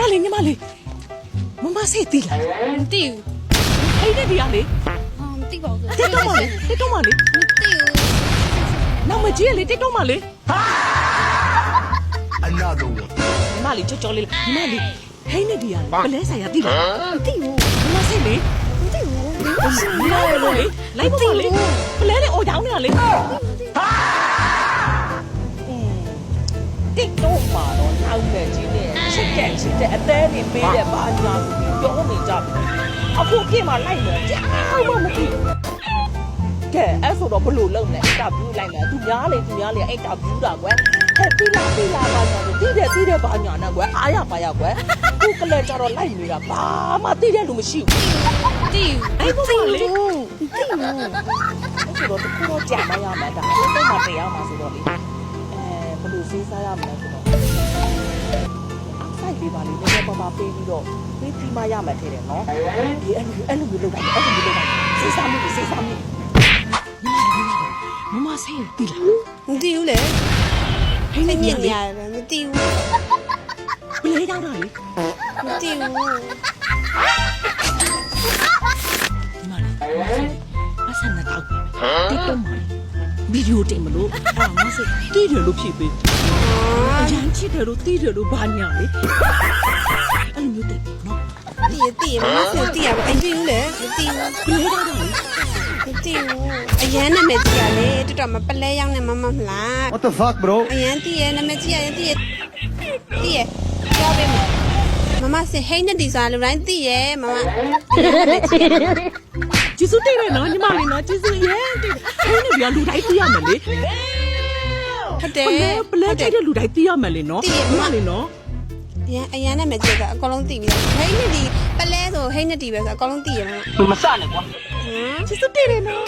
မလေးမမဆေးတီးလား မသိဘူး ဟိတ်တဲ့ဒီကလေ မသိပါဘူး တက်တော့မလေးတက်တော့မလေး မသိဘူး နောက်မကြီးလေတက်တော့မလေး Another one. ညီမလေးကြောလေးညီမလေးဟိတ်နဲ့ဒီကပလဲဆိုင်ရတီးလား မသိဘူး ညီမဆေးလေ မသိဘူး ညီမလေးလိုက်ပါလေပလဲနဲ့အော်ရောင်းနေတာလေတစ်တော့မှာတော့နောက်မဲ့ကြီးနဲ့ချစ်တဲ့အသေးတွေပေးတဲ့ဘာညာပြောနေကြပြီအခုပြင်းမှာလိုက်မယ်ကြားမမသိကဲအဲ့ဆိုတော့ဘလို့လုံးလဲအင်တာဗျူးလိုက်မယ်သူများလေအင်တာဗျူးတာကွယ်ဟဲ့ပြီးလာပါညာတီးတဲ့ဘာညာနဲ့ကွယ်အားရပါရကွယ်သူကလေးကြတော့လိုက်နေတာဘာမှတီးတဲ့လူမရှိဘူး မသိဘူး အဲ့ဘုရားလေ မသိဘူး ဆိုတော့တခုတော့ကြာမရမှာဒါအဲ့တော့မှတရားမှာဆိုတော့လေဘယ်လိုစေးစားရမလဲဆိုတော့ဆိုင်ပေးပါလေနည်းနည်းပါပေးပြီးတော့ပေးပြီးမှရမှာထဲတယ်နော်ဒီအဲ့လိုမျိုးလုပ်တာစေးစားမိမမဆေးတီးလား မသိဘူးလေ ဟိနေ ည ည င် လေ ရတယ်မသိဘူး ဘလေတောင်းတာလေ မသိဘူး ဒီမှာလေအဆန်နဲ့တောက်တိတ်တော့မလေးဗီဒီယိုတင်မလို့အဲ့မဆေးတီးတယ်လို့ဖြေပေးအရန်ချစ်တယ်လို့တီးတယ်လို့ဘာညာလေအဲ့လိုမျိုးတိတ်နော် သိရမမသိရပါအရင်လေမသိဘူး ဘလေတောင်းတာလေ မသိဘူးအရန်နာမည်ကြီးရလေတော်တော်မပလဲရောက်နေမမလား What the fuck, bro? အရန်သိရနာမည်ကြီးရသိရပြောပေးမယ်မမစဟိန်းတဲ့ဒီစားလူတိုင်းသိရမမ ကျေးဇူးတင်တယ်နော်ညီမလေးနော်ကျေးဇူးရဲတင်ဟိုးနေပြလူတိုင်းသိရမယ်လေ ဟုတ်တယ် ပလဲကြိုက်တဲ့လူတိုင်းသိရမယ်လေနော်ညီမလေးနော် အရန်နာမည်ကြီးကအကောင်လုံးသိပြီဟိန်းတဲ့ဒီပလဲဆိုဟိန်းတဲ့ဒီပဲဆိုအကောင်လုံးသိရမမ မစနဲ့ကွာ ဟမ် ကျေးဇူးတင်တယ်နော်